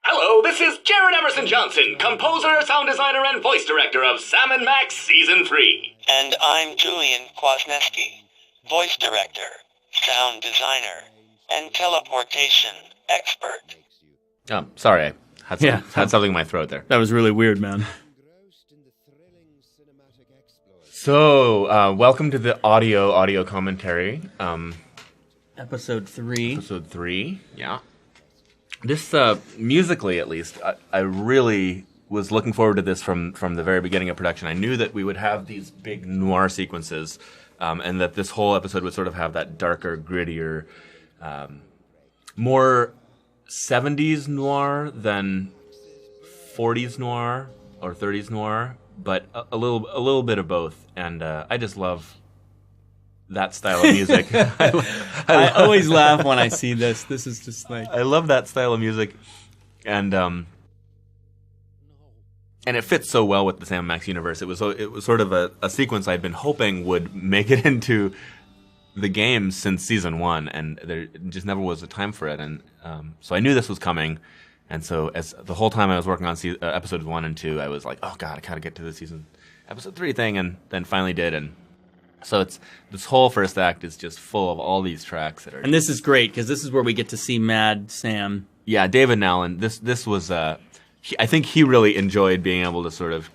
Hello, this is Jared Emerson Johnson, composer, sound designer, and voice director of Sam & Max Season 3. And I'm Julian Kwasniewski, voice director, sound designer, and teleportation expert. Oh, sorry. I had something in my throat there. That was really weird, man. So, welcome to the audio commentary. Episode 3. Episode 3, yeah. This, musically at least, I really was looking forward to this from the very beginning of production. I knew that we would have these big noir sequences, and that this whole episode would sort of have that darker, grittier, more 70s noir than 40s noir or 30s noir, but a little bit of both. And I just love that style of music. I always laugh when I see this. This is just like... I love that style of music, and it fits so well with the Sam & Max universe. It was sort of a sequence I'd been hoping would make it into the game since season 1, and there just never was a time for it. And so I knew this was coming, and so as the whole time I was working on episodes 1 and 2, I was like, oh god, I gotta get to the episode 3 thing, and then finally did. And so this whole first act is just full of all these tracks that are. And this is great because this is where we get to see Mad Sam. Yeah, David Nallen. This was. I think he really enjoyed being able to sort of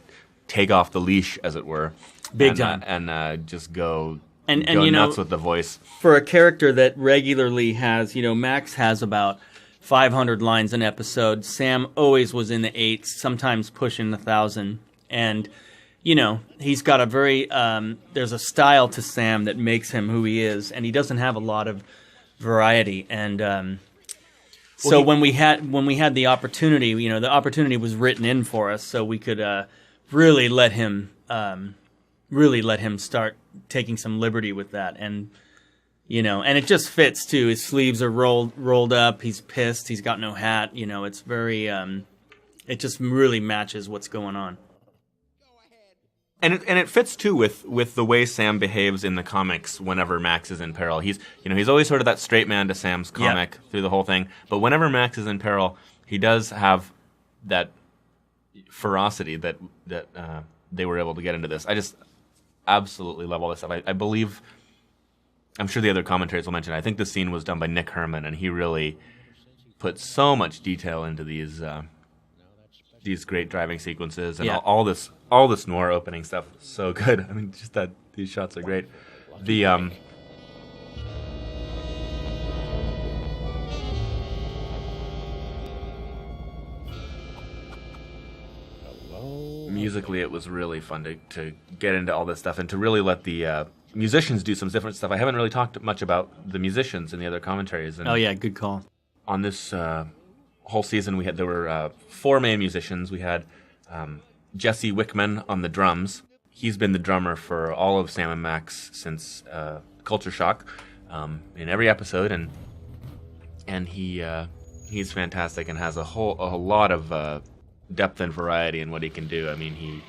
take off the leash, as it were, big time, and just go and go you nuts know, with the voice. For a character that regularly has, Max has about 500 lines an episode. Sam always was in the 8s, sometimes pushing 1,000, and. He's got a very, there's a style to Sam that makes him who he is, and he doesn't have a lot of variety. And when we had the opportunity, the opportunity was written in for us, so we could really let him start taking some liberty with that. And, and it just fits too. His sleeves are rolled up. He's pissed. He's got no hat. It's very, it just really matches what's going on. And it fits too with the way Sam behaves in the comics whenever Max is in peril. He's always sort of that straight man to Sam's comic through the whole thing. But whenever Max is in peril, he does have that ferocity that they were able to get into this. I just absolutely love all this stuff. I believe, I'm sure the other commentators will mention, I think the scene was done by Nick Herman, and he really put so much detail into these great driving sequences and all this noir opening stuff. So good. I mean, just that these shots are great. The musically, it was really fun to get into all this stuff and to really let the musicians do some different stuff. I haven't really talked much about the musicians in the other commentaries. And oh yeah, good call. On this whole season, there were 4 main musicians. We had Jesse Wickman on the drums. He's been the drummer for all of Sam & Max since Culture Shock, in every episode, and he's fantastic and has a lot of depth and variety in what he can do. I mean,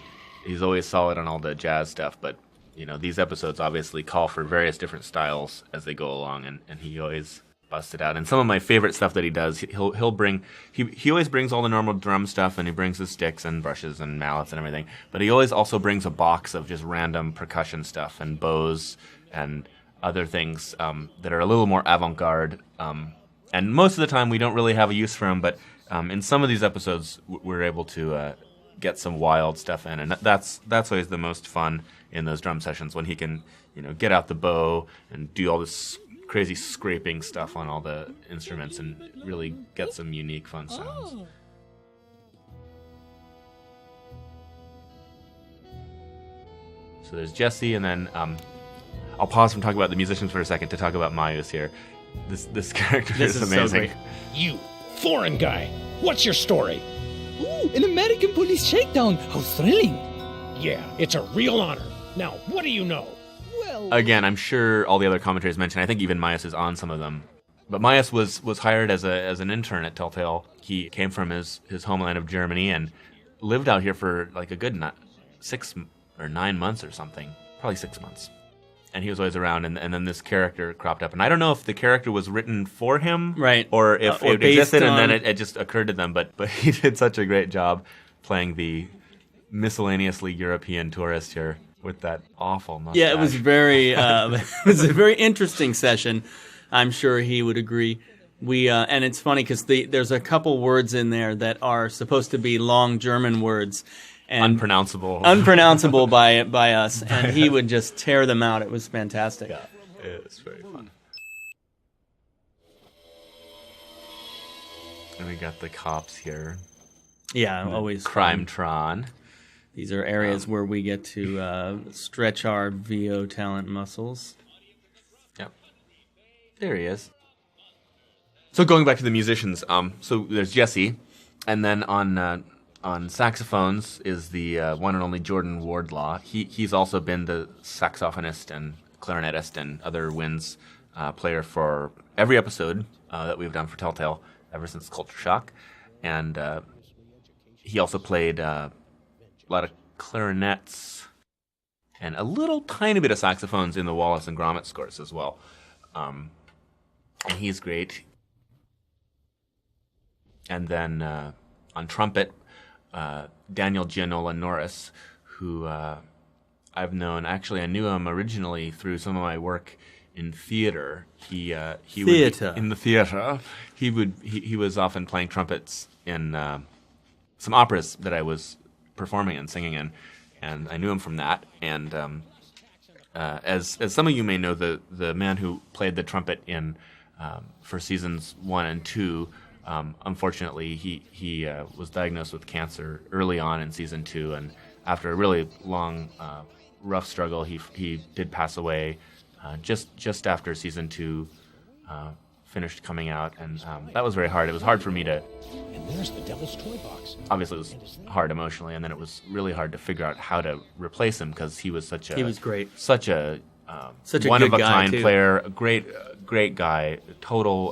he's always solid on all the jazz stuff, but these episodes obviously call for various different styles as they go along, and he always bust it out. And some of my favorite stuff that he does, he always brings all the normal drum stuff, and he brings his sticks and brushes and mallets and everything, but he always also brings a box of just random percussion stuff and bows and other things that are a little more avant-garde, and most of the time we don't really have a use for them, but in some of these episodes we're able to get some wild stuff in, and that's always the most fun in those drum sessions, when he can get out the bow and do all this crazy scraping stuff on all the instruments and really get some unique, fun sounds. Oh. So there's Jesse, and then I'll pause from talking about the musicians for a second to talk about Mayus here. This character is amazing. So great. You, foreign guy, what's your story? Ooh, an American police shakedown. How thrilling. Yeah, it's a real honor. Now, what do you know? Again, I'm sure all the other commentators mentioned, I think even Mayus is on some of them. But Mayus was hired as an intern at Telltale. He came from his homeland of Germany and lived out here for like a good 6 or 9 months or something. Probably 6 months. and he was always around, and then this character cropped up. And I don't know if the character was written for him, Right. or if Or it existed and based then on- it just occurred to them. But he did such a great job playing the miscellaneously European tourist here with that awful mustache. Yeah, it was very it was a very interesting session. I'm sure he would agree. We and it's funny because there's a couple words in there that are supposed to be long German words and unpronounceable by us, and he would just tear them out. It was fantastic. Yeah, it was very fun. And we got the cops here. Yeah, always Crime-tron. These are areas where we get to stretch our VO talent muscles. Yep. There he is. So going back to the musicians, so there's Jesse, and then on saxophones is the one and only Jordan Wardlaw. He's also been the saxophonist and clarinetist and other winds player for every episode that we've done for Telltale ever since Culture Shock, and he also played a lot of clarinets and a little tiny bit of saxophones in the Wallace and Gromit scores as well. And he's great. And then on trumpet, Daniel Gianola Norris, who I've known. Actually, I knew him originally through some of my work in theater. He Theater. would, in the theater. He was often playing trumpets in some operas that I was performing and singing in, and I knew him from that. And as some of you may know, the man who played the trumpet in for seasons 1 and 2. Unfortunately, he was diagnosed with cancer early on in season 2, and after a really long, rough struggle, he did pass away just after season 2 finished coming out, and that was very hard. It was hard for me to. And there's the Devil's Toy Box. Obviously, it was hard emotionally, and then it was really hard to figure out how to replace him because he was such a. He was great. Such a. Such a one good of a guy, kind too. player, a great guy, total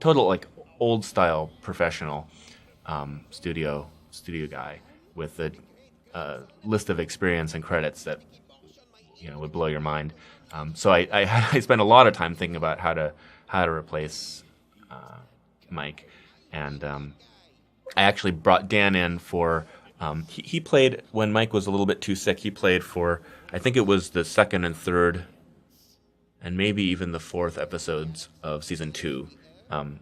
like old style professional studio guy with a list of experience and credits that would blow your mind. So I spent a lot of time thinking about how to replace Mike, and I actually brought Dan in for. He played when Mike was a little bit too sick. He played for, I think it was the 2nd and 3rd, and maybe even the 4th episodes of season 2.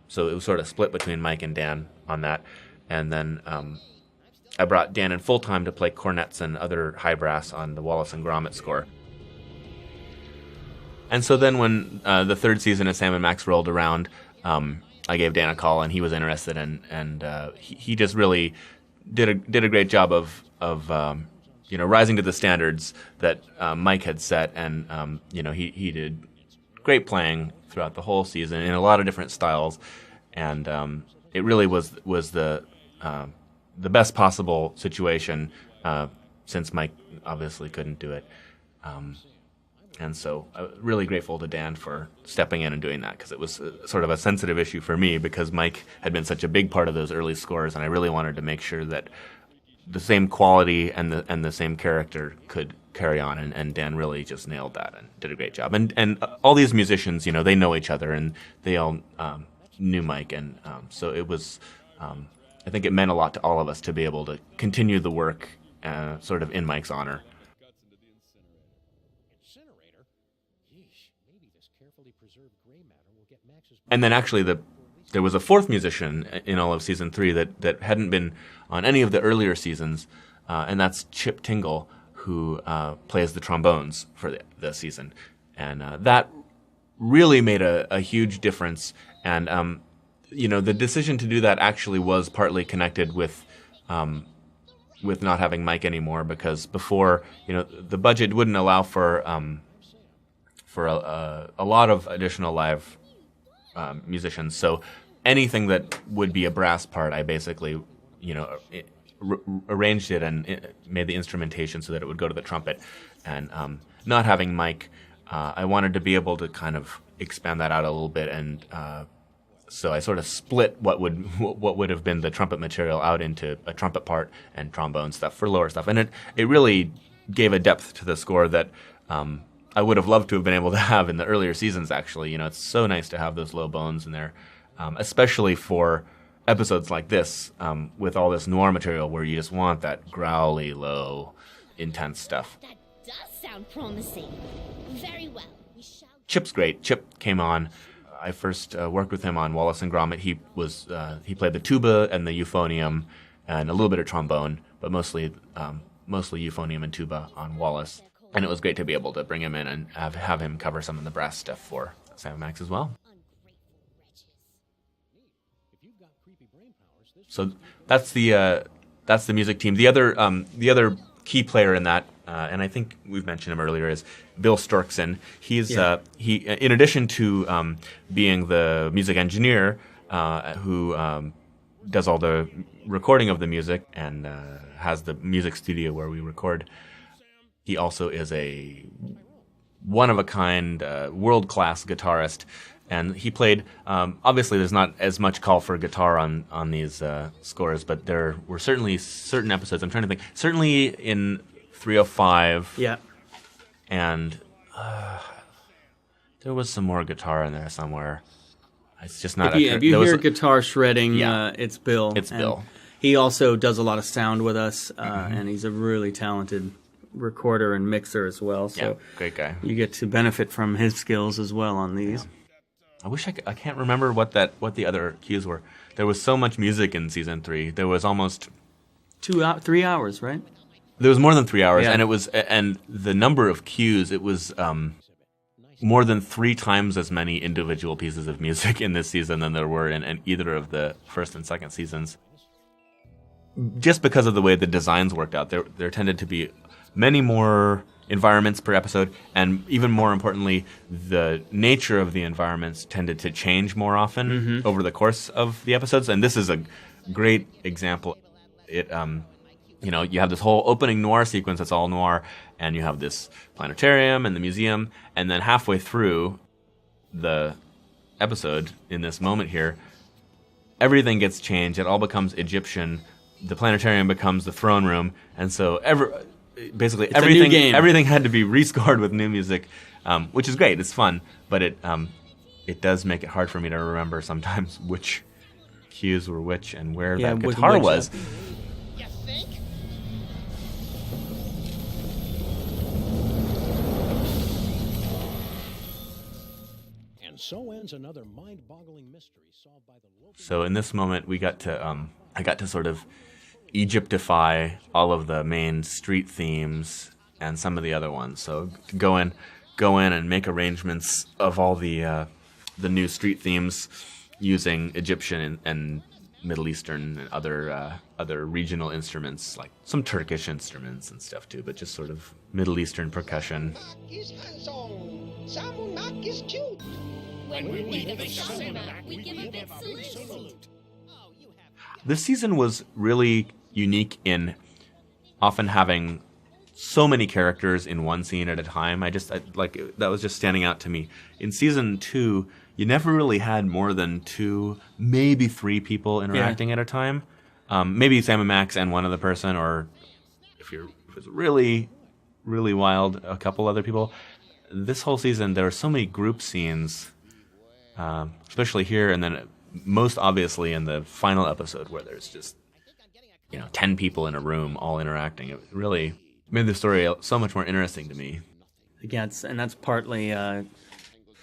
So it was sort of split between Mike and Dan on that. And then I brought Dan in full time to play cornets and other high brass on the Wallace and Gromit score. And so then when the 3rd season of Sam and Max rolled around, I gave Dan a call, and he was interested, and he just really did a great job of rising to the standards that Mike had set, and he did great playing throughout the whole season in a lot of different styles, and it really was the best possible situation since Mike obviously couldn't do it. And so I'm really grateful to Dan for stepping in and doing that, because it was sort of a sensitive issue for me because Mike had been such a big part of those early scores, and I really wanted to make sure that the same quality and the same character could carry on, and Dan really just nailed that and did a great job. And all these musicians, they know each other, and they all knew Mike, and so it was. I think it meant a lot to all of us to be able to continue the work, sort of in Mike's honor. And then actually there was a 4th musician in all of season 3 that hadn't been on any of the earlier seasons, and that's Chip Tingle, who plays the trombones for the season. And that really made a huge difference. And, the decision to do that actually was partly connected with not having Mike anymore, because before, the budget wouldn't allow for a lot of additional live musicians. So anything that would be a brass part, I basically, arranged it and made the instrumentation so that it would go to the trumpet. And not having Mike, I wanted to be able to kind of expand that out a little bit, and so I sort of split what would have been the trumpet material out into a trumpet part and trombone stuff for lower stuff, and it really gave a depth to the score that I would have loved to have been able to have in the earlier seasons, actually. It's so nice to have those low bones in there, especially for episodes like this, with all this noir material where you just want that growly, low, intense stuff. That does sound promising. Very well. We shall... Chip's great. Chip came on. I first worked with him on Wallace and Gromit. He played the tuba and the euphonium and a little bit of trombone, but mostly euphonium and tuba on Wallace. And it was great to be able to bring him in and have him cover some of the brass stuff for Sam Max as well. So that's the music team. The other key player in that, and I think we've mentioned him earlier, is Bill Storkson. He's he in addition to being the music engineer who does all the recording of the music and has the music studio where we record. He also is a one-of-a-kind, world-class guitarist, and he played. Obviously, there's not as much call for guitar on these scores, but there were certainly certain episodes. I'm trying to think. Certainly in 305. Yeah. And there was some more guitar in there somewhere. It's just not. If you hear guitar shredding, it's Bill. It's Bill. He also does a lot of sound with us, and he's a really talented recorder and mixer as well. So great guy. You get to benefit from his skills as well on these. Yeah. I wish I can't remember what the other cues were. There was so much music in season 3. There was almost 3 hours, right? There was more than 3 hours, yeah. and the number of cues, it was more than 3 times as many individual pieces of music in this season than there were in either of the first and second seasons. Just because of the way the designs worked out, there tended to be many more environments per episode, and even more importantly, the nature of the environments tended to change more often over the course of the episodes. And this is a great example. It, you have this whole opening noir sequence that's all noir, and you have this planetarium and the museum, and then halfway through the episode, in this moment here, everything gets changed. It all becomes Egyptian. The planetarium becomes the throne room, and so basically everything had to be rescored with new music, which is great. It's fun, but it does make it hard for me to remember sometimes which cues were which and where that guitar was. You think? And so ends another mind-boggling mystery solved by the local... So in this moment, I got to sort of Egyptify all of the main street themes and some of the other ones. So go in and make arrangements of all the new street themes using Egyptian and Middle Eastern and other regional instruments, like some Turkish instruments and stuff too, but just sort of Middle Eastern percussion. When we meet a big Samumak, we give a big salute. This season was really unique in often having so many characters in one scene at a time. That was just standing out to me. In season 2, you never really had more than 2, maybe 3 people interacting at a time. Maybe Sam and Max and one other person, or if it's really, really wild, a couple other people. This whole season, there were so many group scenes, especially here, and then most obviously in the final episode where there's just 10 people in a room all interacting. It really made the story so much more interesting to me. Again, and that's partly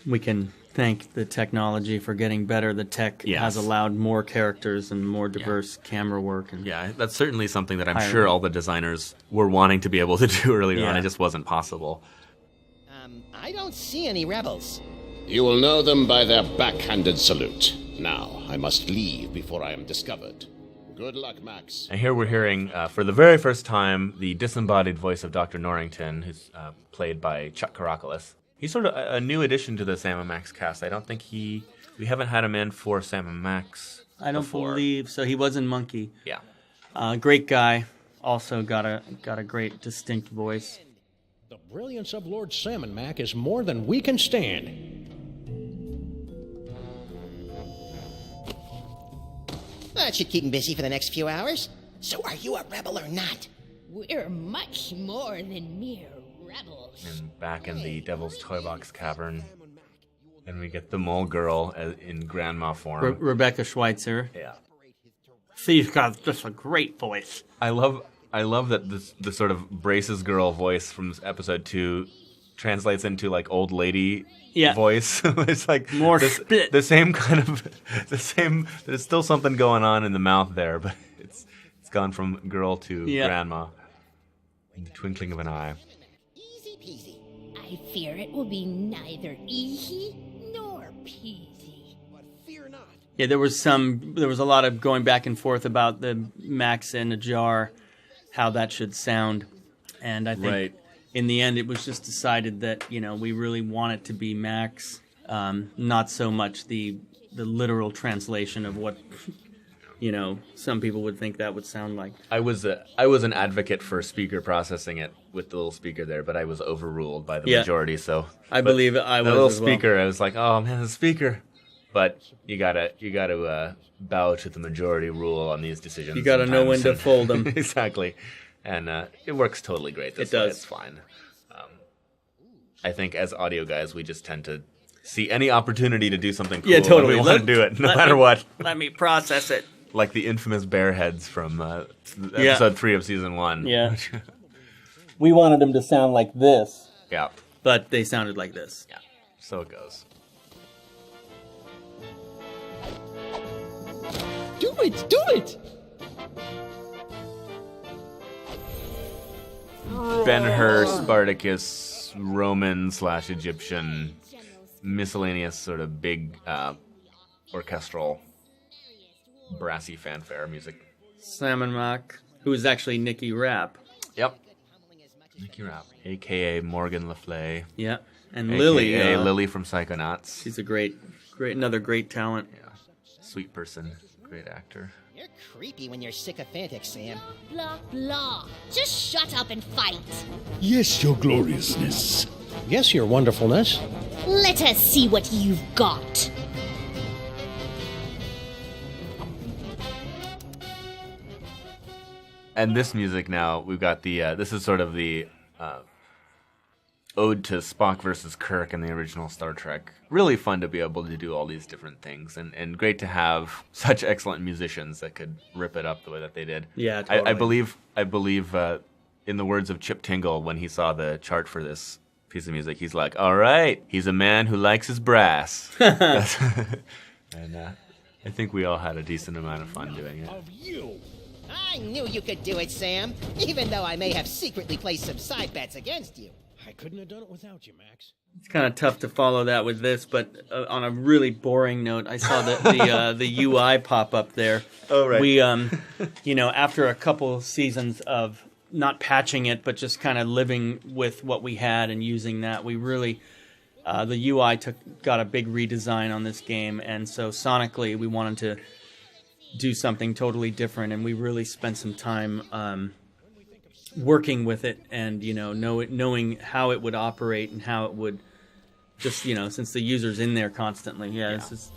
we can thank the technology for getting better. The tech has allowed more characters and more diverse camera work. And that's certainly something that I'm sure all the designers were wanting to be able to do earlier on. It just wasn't possible. I don't see any rebels. You will know them by their backhanded salute. Now, I must leave before I am discovered. Good luck, Max. And here we're hearing, for the very first time, the disembodied voice of Dr. Norrington, who's played by Chuck Karakulis. He's sort of a new addition to the Sam and Max cast. I don't think we haven't had him in for Sam and Max I don't believe so. He was in Monkey. Yeah. Great guy. Also got a great, distinct voice. The brilliance of Lord Salmon Mac is more than we can stand. That should keep him busy for the next few hours. So are you a rebel or not? We're much more than mere And back in the Devil's Toy Box cavern. And we get the mole girl in grandma form. Rebecca Schweitzer. Yeah. She's got just a great voice. I love that the sort of braces girl voice from this episode 2 translates into like old lady voice. It's like more spit. The same kind of there's still something going on in the mouth there, but it's gone from girl to grandma in the twinkling of an eye. Easy peasy. I fear it will be neither easy nor peasy. But fear not. Yeah, there was a lot of going back and forth about the Max in a jar, how that should sound, and I think in the end it was just decided that we really want it to be Max, not so much the literal translation of what some people would think that would sound like. I was an advocate for speaker processing it with the little speaker there, but I was overruled by the majority. So I believe I was the little as well. speaker. I was like, oh man, the speaker. But you gotta bow to the majority rule on these decisions. You gotta know when to fold them. Exactly, and it works totally great. It does. It's fine. I think as audio guys, we just tend to see any opportunity to do something cool. Yeah, totally. And we want to do it, no matter what. Let me process it. Like the infamous bear heads from episode 3 of season 1. Yeah. We wanted them to sound like this. Yeah. But they sounded like this. Yeah. So it goes. Do it! Do it! Ben-Hur, Spartacus, Roman / Egyptian, miscellaneous sort of big orchestral, brassy fanfare music. Sam and Mac, who is actually Nikki Rapp. Yep. Nikki Rapp, a.k.a. Morgan Le Fay. Yeah. And AKA Lily. Lily from Psychonauts. She's a another great talent. Yeah. Sweet person. Great actor. You're creepy when you're sycophantic, Sam. Blah, blah. Just shut up and fight. Yes, your gloriousness. Yes, your wonderfulness. Let us see what you've got. And this music now, we've got the, this is sort of the ode to Spock versus Kirk in the original Star Trek. Really fun to be able to do all these different things, and great to have such excellent musicians that could rip it up the way that they did. Yeah, totally. I believe in the words of Chip Tingle, when he saw the chart for this piece of music, he's like, all right, he's a man who likes his brass. And I think we all had a decent amount of fun doing it. Of you. I knew you could do it, Sam, even though I may have secretly placed some side bets against you. I couldn't have done it without you, Max. It's kind of tough to follow that with this, but on a really boring note, I saw the UI pop up there. Oh, right. We, after a couple seasons of not patching it, but just kind of living with what we had and using that, we really, the UI got a big redesign on this game, and so sonically we wanted to do something totally different, and we really spent some time working with it, and knowing how it would operate and how it would just since the user's in there constantly. This is.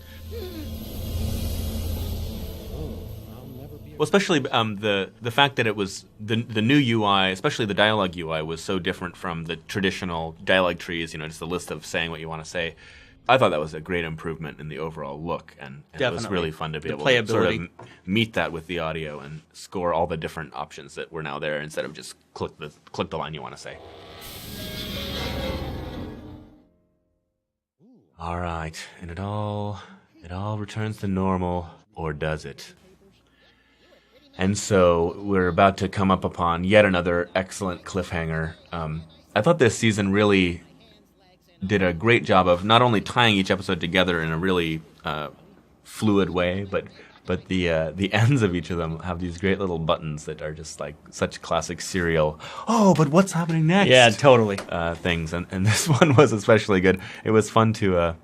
Well, especially the fact that it was the new UI, especially the dialogue UI, was so different from the traditional dialogue trees. Just a list of saying what you want to say. I thought that was a great improvement in the overall look, and it was really fun to be able to sort of meet that with the audio and score all the different options that were now there instead of just click the line you want to say. All right, and it all returns to normal, or does it? And so we're about to come up upon yet another excellent cliffhanger. I thought this season really did a great job of not only tying each episode together in a really fluid way, but the ends of each of them have these great little buttons that are just like such classic serial. Oh, but what's happening next? Yeah, totally. Things, and this one was especially good. It was fun to,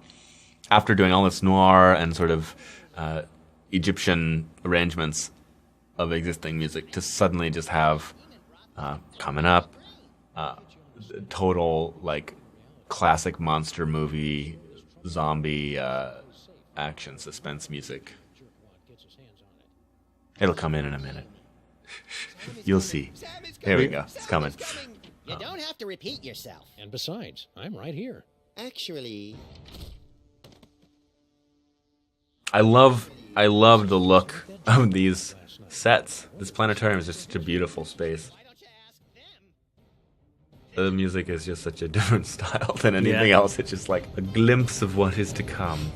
after doing all this noir and sort of Egyptian arrangements of existing music, to suddenly just have coming up total like classic monster movie zombie action suspense music. It'll come in a minute. You'll see. There we go. It's coming. You don't have to repeat yourself. And besides, I'm right here. Actually, I love the look of these sets. This planetarium is just such a beautiful space. why don't you ask them? The music is just such a different style than anything else. It's just like a glimpse of what is to come.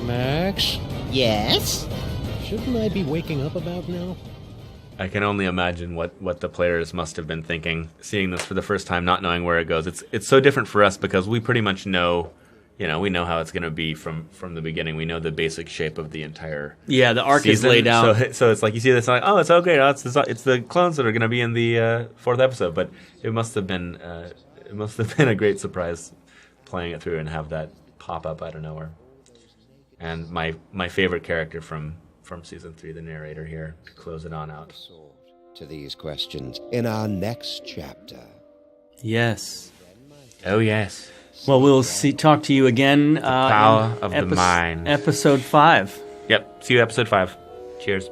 Max, Yes? shouldn't I be waking up about now? I can only imagine what the players must have been thinking, seeing this for the first time, not knowing where it goes. It's so different for us because we pretty much know, we know how it's going to be from the beginning. We know the basic shape of the entire Yeah, the arc season. is laid out. So it's like you see this, like, oh, it's okay. It's the clones that are going to be in the fourth episode. But it must have been a great surprise playing it through and have that pop up out of nowhere. And my favorite character from season 3, the narrator here, to close it on out. To these questions in our next chapter. Yes. Oh yes. Well, we'll talk to you again. Power of the mind. Episode 5. Yep. See you episode 5. Cheers.